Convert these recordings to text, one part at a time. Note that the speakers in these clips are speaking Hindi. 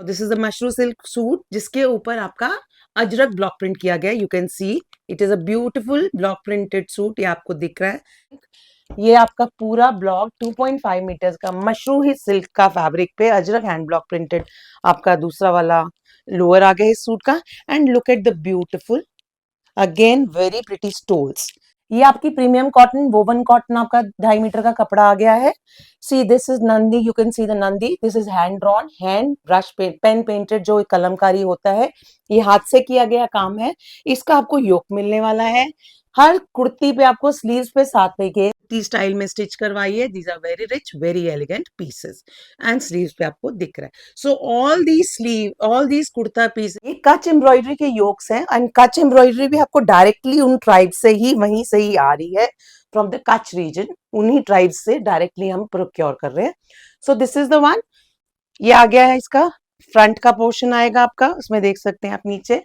This is the mashru silk suit जिसके ऊपर आपका अजरक ब्लॉक प्रिंट किया गया है। You can see it is a beautiful block printed suit. ये आपको दिख रहा है, ये आपका पूरा ब्लॉक 2.5 मीटर्स का मशरू ही सिल्क का फैब्रिक पे अजरक हैंड ब्लॉक प्रिंटेड आपका दूसरा वाला लोअर आ गया इस सूट का। And look at the beautiful again very pretty stoles. ये आपकी प्रीमियम कॉटन वोवन कॉटन आपका 2.5 मीटर का कपड़ा आ गया है। See this is Nandi, you can see the Nandi. This is hand drawn, hand brush pen painted जो कलमकारी होता है, ये हाथ से किया गया काम है। इसका आपको योक मिलने वाला है। हर कुर्ती पे आपको स्लीव्स पे 7 पे के स्टाइल में स्टिच करवाई है। These are very rich very elegant pieces and sleeves पे आपको दिख रहा है। So all these kurta piece ये कच एम्ब्रॉयडरी के योक्स हैं एंड कच एम्ब्रॉयडरी भी आपको डायरेक्टली उन ट्राइब से ही वहीं से ही आ रही है, फ्रॉम द कच रीजन। उन्हीं ट्राइब से डायरेक्टली हम प्रोक्योर कर रहे हैं। सो दिस इज द वन। ये आ गया है, इसका फ्रंट का पोर्शन आएगा आपका, उसमें देख सकते हैं आप नीचे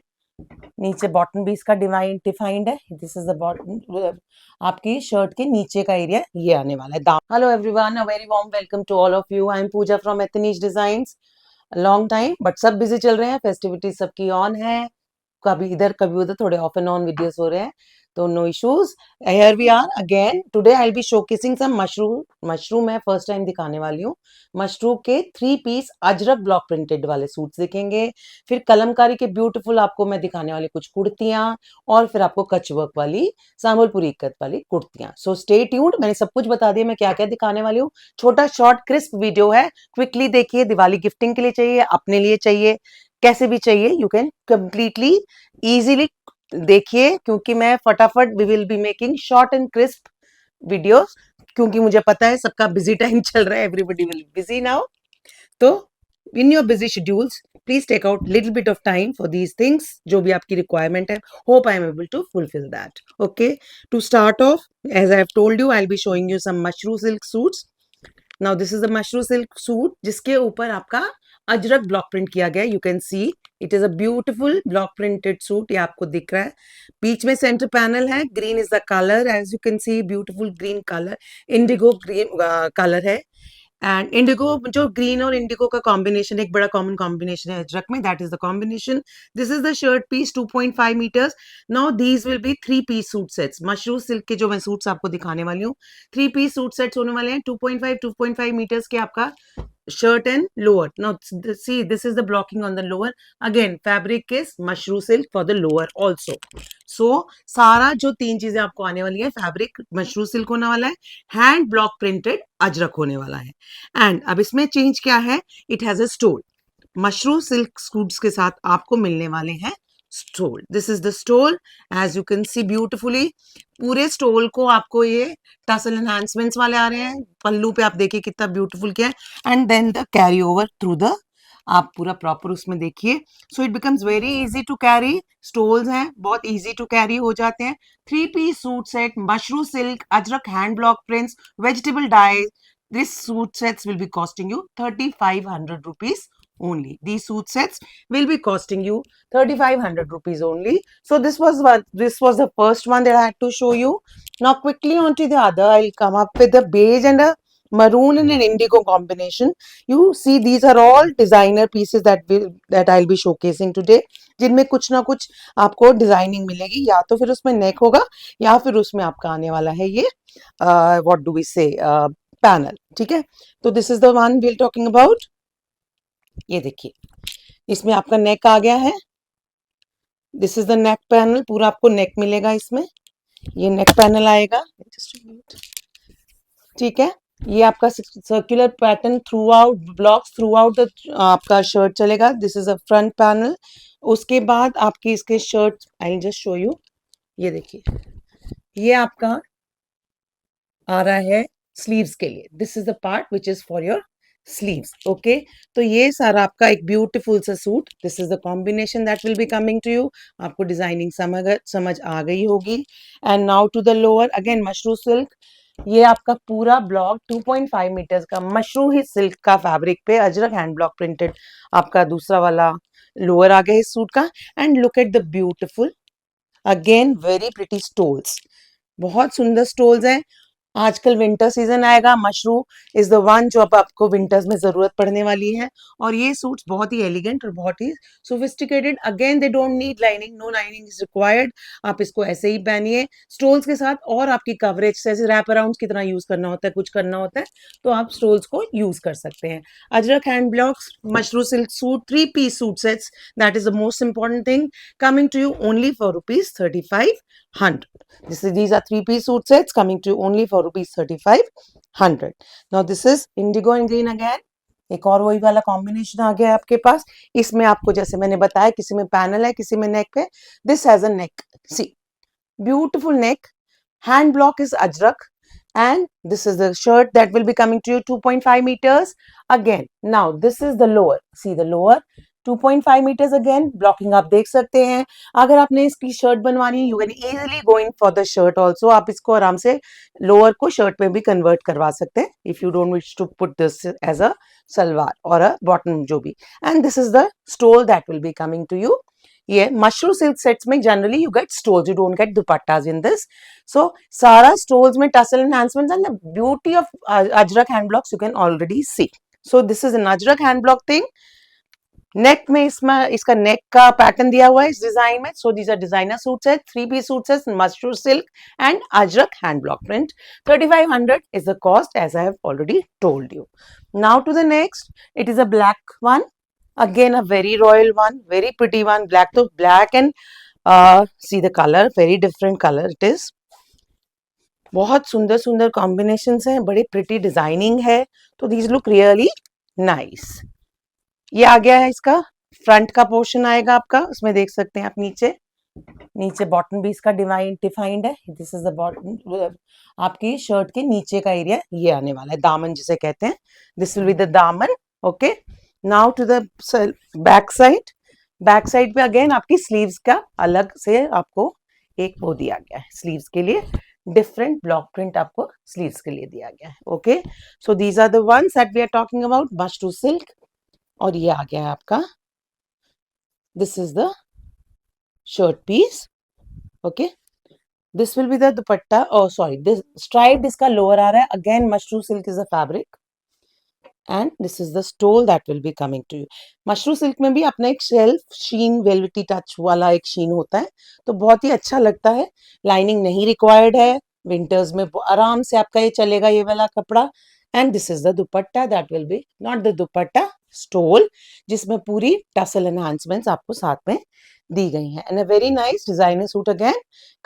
बॉटम भी इसका डिफाइंड है। दिस इज द बॉटम, आपकी शर्ट के नीचे का एरिया ये आने वाला है दाम। Hello everyone, a very warm welcome to all of you. I am Pooja from Ethnies Designs. Long time but सब बिजी चल रहे हैं, फेस्टिविटीज सबकी ऑन है, कभी इधर कभी उधर थोड़े ऑफ एंड ऑन वीडियोस हो रहे हैं, तो no issues. Here we are again today I will be showcasing some mashru मैं फर्स्ट टाइम दिखाने वाली हूँ। मशरूम के 3 पीस अजरक ब्लॉक प्रिंटेड वाले सूट्स दिखेंगे, फिर कलमकारी के ब्यूटीफुल आपको मैं दिखाने वाली कुछ कुर्तियां, और फिर आपको कच वर्क वाली संबलपुरी इक्कत वाली कुर्तियां। सो स्टे ट्यून्ड, मैंने सब कुछ बता दिया मैं क्या क्या दिखाने वाली हूँ। छोटा शॉर्ट क्रिस्प वीडियो है, क्विकली देखिए। दिवाली गिफ्टिंग के लिए चाहिए, अपने लिए चाहिए, कैसे भी चाहिए, यू कैन कंप्लीटली इजीली देखिए, क्योंकि मैं फटाफट we will be making short and crisp videos, क्योंकि मुझे पता है सबका बिजी टाइम चल रहा है, एवरीबडी विल बिजी नाउ। तो in your busy schedules please take out little bit of time for these things, जो भी आपकी रिक्वायरमेंट है। Hope I am able to fulfil that. Okay, to start off, as I have told you, I will be showing you some mashru silk suits. Now this is the mashru silk suit जिसके ऊपर आपका अजरक ब्लॉक प्रिंट किया गया है। You can see it is a beautiful block printed suit. ये आपको दिख रहा है, बीच में सेंटर पैनल है, green is the colour, as you can see beautiful green colour, indigo green colour है। एंड इंडिगो, जो ग्रीन और इंडिगो का कॉम्बिनेशन एक बड़ा कॉमन कॉम्बिनेशन है अजरक में, that is the combination. This is the shirt piece 2.5 metres. Now these will be 3 piece suit sets. Mashru silk के जो मैं सूट्स आपको दिखाने वाली हूँ, 3 पीस सूट सेट्स होने वाले हैं। 2.5 मीटर्स के आपका shirt and lower. Now see, this is the blocking on the lower. Again fabric is mushroom silk for the lower also. So सारा जो 3 चीजें आपको आने वाली है, फैब्रिक मशरू सिल्क होने वाला है, हैंड ब्लॉक प्रिंटेड अजरक होने वाला है। एंड अब इसमें चेंज क्या है, it has a stole. Mashru silk suits के साथ आपको मिलने वाले हैं stole. This is the stole, as you can see beautifully. पूरे स्टोल को आपको ये टसल एनहांसमेंट्स वाले आ रहे हैं, पल्लू पे आप देखिए कितना ब्यूटीफुल किया है। And then the carry over through the, आप पूरा प्रॉपर उसमें देखिए। So it becomes very easy to carry. Stoles हैं, बहुत इजी टू कैरी हो जाते हैं। 3 piece suit set, mashru silk, ajrakh hand block prints, vegetable dye. This suit sets will be costing you 3,500 rupees only. These suit sets will be costing you 3,500 rupees only. So this was the first one that I had to show you. Now quickly on to the other. I'll come up with a beige and a maroon and an indigo combination. You see, these are all designer pieces that I'll be showcasing today, जिनमें कुछ ना कुछ आपको डिजाइनिंग मिलेगी, या तो फिर उसमें नेक होगा, या फिर उसमें आपका आने वाला है ये what do we say panel. ठीक है, तो this is the one we are talking about. ये देखिए, इसमें आपका नेक आ गया है। This is the neck panel, पूरा आपको नेक मिलेगा इसमें, ये नेक पैनल आएगा। ठीक है, ये आपका circular pattern through out blocks through out the आपका शर्ट चलेगा। This is a front panel. उसके बाद आपकी इसके shirt, I just show you, ये देखिए, ये आपका आ रहा है स्लीव्स के लिए। This is the part which is for your sleeves. Okay, तो ये सारा आपका एक ब्यूटीफुल सा suit. This is the combination that will be coming to you. आपको डिजाइनिंग समझ आ गई होगी। And now to the lower, again mashru silk. ये आपका पूरा ब्लॉक 2.5 मीटर्स का मशरू ही सिल्क का फैब्रिक पे अजरक हैंड ब्लॉक प्रिंटेड आपका दूसरा वाला लोअर आ गया इस सूट का। And look at the beautiful again very pretty stoles, बहुत सुंदर स्टोल्स हैं। आजकल विंटर सीजन आएगा, मशरू इज द वन जो अब आपको विंटर्स में जरूरत पड़ने वाली है। और ये सूट्स बहुत ही एलिगेंट और बहुत ही sophisticated, again they don't need lining, no lining is required. आप इसको ऐसे ही पहनिए स्टोल्स के साथ, और आपकी कवरेज जैसे रैप अराउंड की तरह यूज करना होता है, कुछ करना होता है तो आप स्टोल्स को यूज कर सकते हैं। Ajrak hand blocks mashru silk suit 3-piece suit sets, that is the most important thing, coming to you only for rupees 3500. These are 3-piece suit sets coming to you only for rupees 3500. Now this is indigo and green again. एक और वही वाला कॉम्बिनेशन आ गया है आपके पास। इसमें आपको जैसे मैंने बताया, किसी में पैनल है, किसी में नेक है। This has a neck, see beautiful neck. Hand block is ajrak, and this is the shirt that will be coming to you 2.5 meters. Again, now this is the lower. See the lower 2.5 meters again. Blocking आप देख सकते हैं। अगर आपने इसकी शर्ट बनवानी है, you can easily go in for the shirt also. आप इसको आराम से लोअर को शर्ट में भी कन्वर्ट करवा सकते हैं, if you don't wish to put this as a salwar और a bottom जो भी। And this is the stole that will be coming to you. ये मशरू सिल्क सेट्स में generally you get stoles, you don't get dupattas in this. So सारा स्टोल्स में tassel enhancements and the beauty of ajrak hand blocks you can already see. So this is an ajrak hand block thing. Neck में इसमें इसका नेक का पैटर्न दिया हुआ है इस डिजाइन में। So these are designer suits है, 3-piece सूट्स है, mashru silk and ajrakh hand block print. 3500 is the cost as I have already told you. Now to the next, it is a black one. Again a very royal one, very pretty one, black to black, and see the color, very different color it is. बहुत सुंदर सुंदर कॉम्बिनेशंस हैं, बड़ी प्रिटी डिजाइनिंग है, तो दीज लुक रियली नाइस। ये आ गया है इसका फ्रंट का पोर्शन आएगा आपका, उसमें देख सकते हैं आप नीचे नीचे बॉटम भी इसका डिफाइंड है। दिस इज द बॉटम, आपकी शर्ट के नीचे का एरिया ये आने वाला है, दामन जिसे कहते हैं। दिस विल बी द दामन। Okay, now to the back side. Back side पे अगेन आपकी स्लीव्स का अलग से आपको एक वो दिया गया है, स्लीव्स के लिए डिफरेंट ब्लॉक प्रिंट आपको स्लीव्स के लिए दिया गया है। Okay, so these are the ones that we are talking about, mashru silk. और ये आ गया है आपका, this is the shirt piece. Okay, this will be the dupatta. Oh sorry, this striped इसका lower आ रहा है, again mashru silk is a fabric, and this is the stole that will be coming to you. Mashru silk में भी अपना एक शेल्फ शीन वेलवेटी टच वाला एक शीन होता है, तो बहुत ही अच्छा लगता है। लाइनिंग नहीं रिक्वायर्ड है, विंटर्स में आराम से आपका ये चलेगा ये वाला कपड़ा। And this is the dupatta that will be, not the dupatta, stole, जिसमें पूरी टसल एनहांसमेंट्स आपको साथ में दी गई हैं। And a very nice designer suit again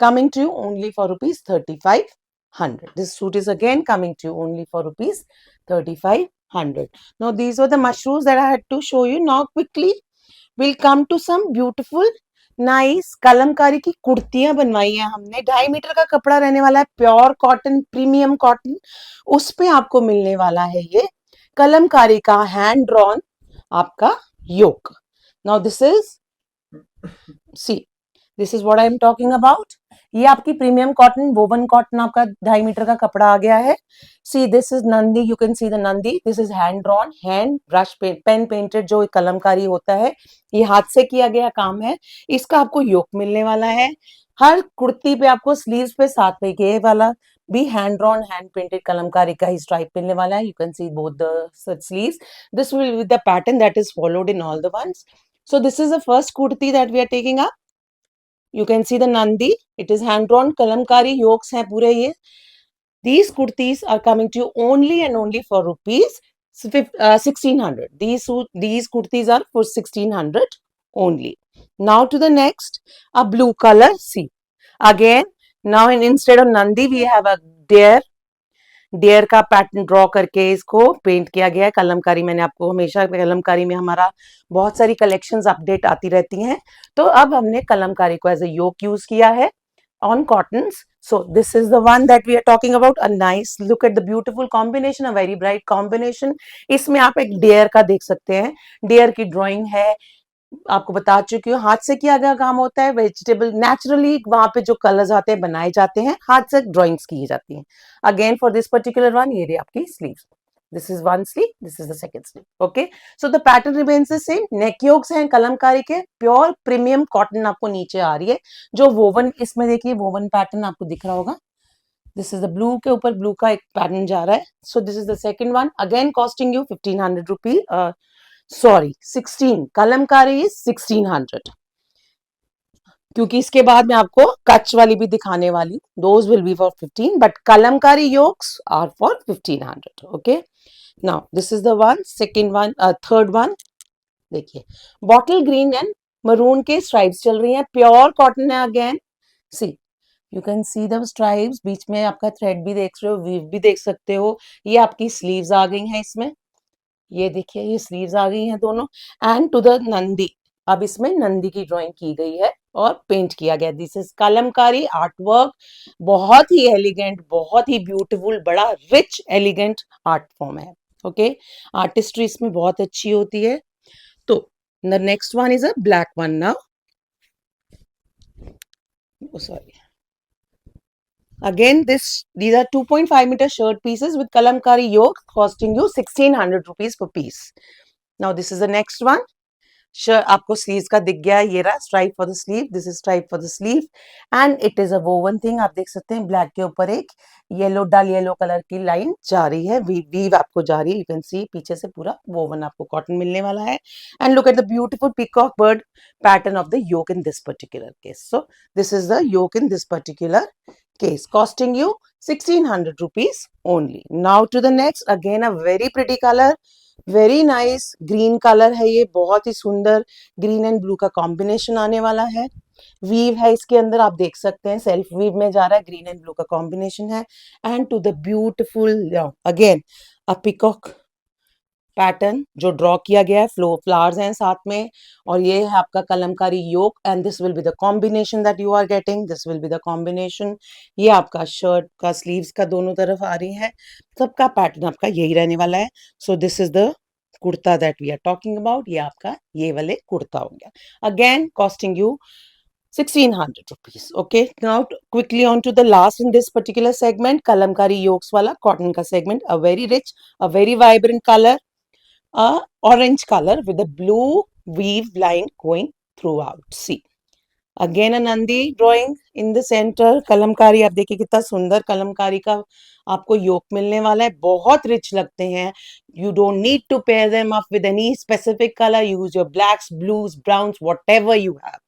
coming to you only for rupees 3500. This suit is again coming to you only for rupees 3500. Now these were the mushrooms that I had to show you. Now quickly we'll come to some beautiful nice Kalamkari की कुर्तियां बनवाई है हमने। 2.5 मीटर का कपड़ा रहने वाला है, प्योर कॉटन, प्रीमियम कॉटन, उस पे आपको मिलने वाला है ये कलमकारी का हैंड ड्रॉन आपका yoke. Now this is, see this is what I am talking about. ये आपकी प्रीमियम कॉटन, वोवन कॉटन आपका 2.5 मीटर का कपड़ा आ गया है। See this is Nandi, you can see the Nandi. This is hand drawn, hand brush pen painted जो कलमकारी होता है, ये हाथ से किया गया काम है। इसका आपको योक मिलने वाला है। हर कुर्ती पे आपको स्लीव्स पे साथ में ये वाला भी hand drawn hand painted Kalamkari का ही स्ट्राइप मिलने वाला है। You can C both the sleeves. This will be the pattern that is followed in all the ones. So this is the first kurti that we are taking up. You can see the Nandi. It is hand drawn kalamkari yokes हैं पूरे ये. These kurtis are coming to you only and only for rupees 1600. These kurtis are for 1600 only. Now to the next, a blue color. See again. Now instead of Nandi we have a deer. Deer का पैटर्न ड्रॉ करके इसको पेंट किया गया है। कलमकारी, मैंने आपको हमेशा कलमकारी में हमारा बहुत सारी कलेक्शंस अपडेट आती रहती हैं, तो अब हमने कलमकारी को एज ए योक यूज किया है on cottons. So this is the one that we are talking about. A nice look at the beautiful combination, a very bright combination. इसमें आप एक डियर का देख सकते हैं, डियर की ड्रॉइंग है, आपको बता चुकी हूँ हाथ से किया गया काम होता है। वेजिटेबल नेचुरली वहां पे जो कलर्स आते हैं बनाए जाते हैं, हाथ से ड्राइंग्स की जाती हैं। Again for this particular one, ये आपकी sleeve, this is one sleeve, this is the second sleeve. Okay, so the pattern remains the same. Neck yolks हैं कलमकारी के, प्योर प्रीमियम कॉटन आपको नीचे आ रही है, जो वोवन, इसमें देखिए वोवन पैटर्न आपको दिख रहा होगा। दिस इज द ब्लू के ऊपर ब्लू का एक पैटर्न जा रहा है. So this is the second one, again costing you 1500 rupees, sorry 16, Kalamkari is 1600, क्योंकि इसके बाद मैं आपको कच्छ वाली भी दिखाने वाली, those will be for 15, but kalamkari yokes are for 1500. Okay, now this is the one, second one, third one. देखिए बॉटल ग्रीन एंड मरून के स्ट्राइप्स चल रही हैं, प्योर कॉटन है. Again see, you can see the stripes, बीच में आपका थ्रेड भी देख रहे हो, वीव भी देख सकते हो. ये आपकी स्लीव्स आ गई हैं इसमें, ये देखिए ये स्लीव्स आ गई हैं दोनों. एंड टू द नंदी, अब इसमें नंदी की ड्राइंग की गई है और पेंट किया गया. This is Kalamkari art work, बहुत ही एलिगेंट, बहुत ही ब्यूटीफुल, बड़ा रिच एलिगेंट आर्ट फॉर्म है. ओके, आर्टिस्ट्री इसमें बहुत अच्छी होती है. तो the next one is a black one now. Sorry, again these are 2.5 meter shirt pieces with kalamkari yoke, costing you 1600 rupees per piece. Now this is the next one. आपको स्लीव का दिख गया, ये रहा stripe for the sleeve, this is stripe for the sleeve and it is a woven thing. आप देख सकते हैं ब्लैक के ऊपर एक येलो, डल येलो कलर की लाइन जा रही है, वीव आपको जा रही है. यू कैन सी पीछे से पूरा वोवन आपको कॉटन मिलने वाला है. And look at the beautiful peacock bird pattern of the yoke in this particular case. So this is the yoke in this particular case, costing you 1600 rupees only. Now to the next, again a very pretty color, very nice green colour है ये, बहुत ही सुंदर ग्रीन एंड ब्लू का कॉम्बिनेशन आने वाला है. वीव है इसके अंदर, आप देख सकते हैं सेल्फ वीव में जा रहा है, ग्रीन एंड ब्लू का कॉम्बिनेशन है. And to the beautiful again a peacock pattern जो ड्रॉ किया गया है, फ्लावर्स हैं साथ में, और ये है आपका kalamkari yoke. And this will be the combination that you are getting, this will be the combination. ये आपका शर्ट का स्लीव्स का दोनों तरफ आ रही है, सबका पैटर्न आपका यही रहने वाला है. So this is the kurta that we are talking about, ये आपका ये वाले कुर्ता हो गया. Again costing you 1600 rupees. Okay, now quickly on to the last in this particular segment, kalamkari yokes wala cotton ka segment, a very rich, a very vibrant color, a orange color with a blue weave line going throughout. See, again a Nandi drawing in the centre. Kalamkari आप देखिए कितना सुंदर कलमकारी का आपको योक मिलने वाला है, बहुत रिच लगते हैं. You don't need to pair them up with any specific colour, use your blacks, blues, browns, whatever you have.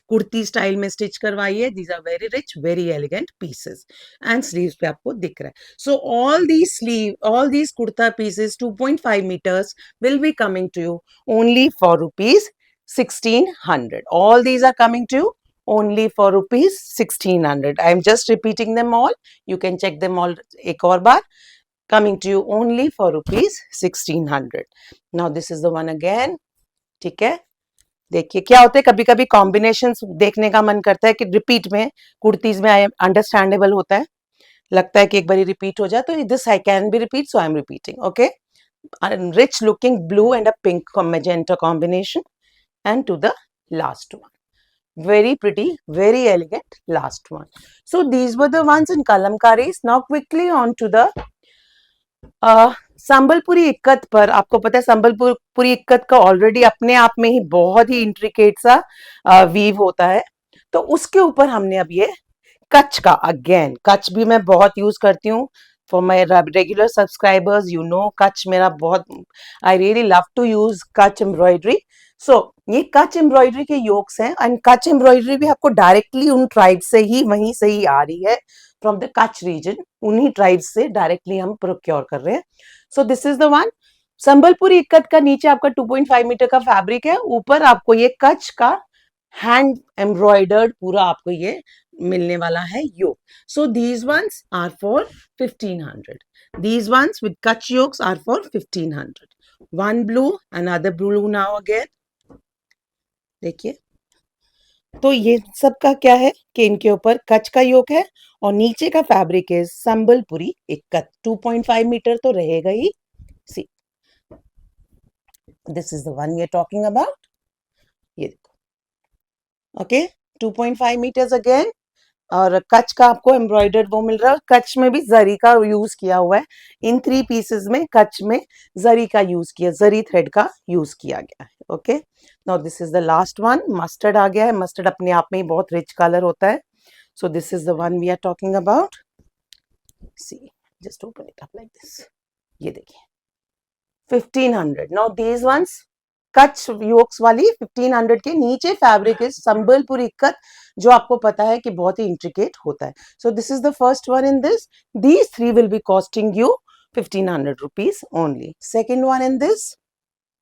Kurti style में स्टिच करवाइए. These are very rich, very elegant pieces. And sleeves पे आपको दिख रहा है. So all these kurta pieces 2.5 meters will be coming to you only for rupees 1600. All these are coming to you only for rupees 1600. I am just repeating them all. You can check them all एक और बार. Coming to you only for rupees 1600. Now this is the one again. ठीक है, देखिए क्या होता है, कभी कभी कॉम्बिनेशंस देखने का मन करता है कि रिपीट में कुर्तीज में अंडरस्टैंडेबल होता है, लगता है कि एक बार रिपीट हो जाए, तो this I can be repeat, so I am repeating. Okay, rich looking blue and a pink magenta combination. And to the last one, very pretty, very elegant last one. So these were the ones in kalamkaris. Now quickly on to the Sambalpuri ikat पर. आपको पता है संबलपुरी इक्कत का ऑलरेडी अपने आप में ही बहुत ही इंट्रिकेट सा वीव होता है, तो उसके ऊपर हमने अब ये कच्छ का, अगेन कच्छ भी मैं बहुत यूज करती हूँ. For my regular subscribers you know Kutch मेरा बहुत, I really love to use Kutch embroidery. So ये कच्छ एम्ब्रॉयडरी के योक्स हैं, एंड कच्छ एम्ब्रॉयडरी भी आपको डायरेक्टली उन ट्राइब से ही, वहीं से ही आ रही है, फ्रॉम द कच्छ रीजन, उन्हीं ट्राइब्स से डायरेक्टली हम प्रोक्योर कर रहे हैं. सो this is the one. Sambalpuri ikat का नीचे आपका 2.5 मीटर का फैब्रिक है, ऊपर आपको ये कच्छ का हैंड एम्ब्रॉयडर्ड पूरा आपको ये मिलने वाला है yoke. So these ones are for 1500. These ones with kutch yokes are for 1500. One blue, another blue now again. देखिए, तो ये सब का क्या है कि इनके ऊपर कच्छ का योक है और नीचे का फैब्रिक है संबलपुरी इक्कत. 2.5 मीटर तो रहेगा ही. See, this is the one we are talking about. ये देखो, ओके, 2.5 meters अगेन, और कच्छ का आपको एम्ब्रॉयडर्ड वो मिल रहा है. कच्छ में भी जरी का यूज किया हुआ है. इन 3 पीसेस में कच्छ में जरी का यूज किया, जरी थ्रेड का यूज किया गया है. Okay, now this is the last one. Mustard आ गया है. मस्टर्ड अपने आप में ही बहुत रिच कलर होता है. So this is the one we are talking about. See just open it up like this, ये देखिए 1500. Now these ones Kutch yokes वाली 1500 के नीचे फैब्रिक इज संबलपुरी इक्कत, जो आपको पता है कि बहुत ही इंट्रिकेट होता है. So this is the first one in this. These three will be costing you 1500 rupees only. Second one in this,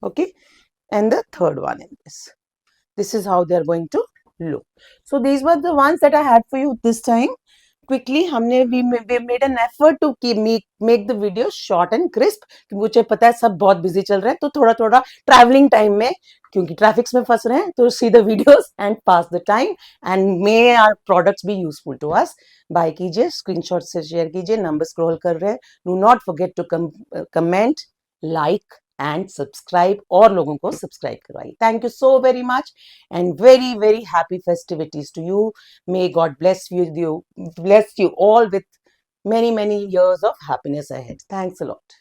okay, and the third one in this. This is how they are going to look. So these were the ones that I had for you this time. Quickly हमने we made an effort to keep make the video short and crisp. मुझे पता है सब बहुत बिजी चल रहे हैं, तो थोड़ा थोड़ा ट्रैवलिंग टाइम में, क्योंकि ट्रैफिक्स में फंस रहे हैं, तो see the videos and pass the time and may our products be useful to us. Buy कीजिए, स्क्रीनशॉट से शेयर कीजिए, नंबर स्क्रॉल कर रहे हैं. Do not forget to comment, like and subscribe, और लोगों को सब्सक्राइब करवाइए. Thank you so very much and very very happy festivities to you. May God bless you all with many, many years of happiness ahead. Thanks a lot.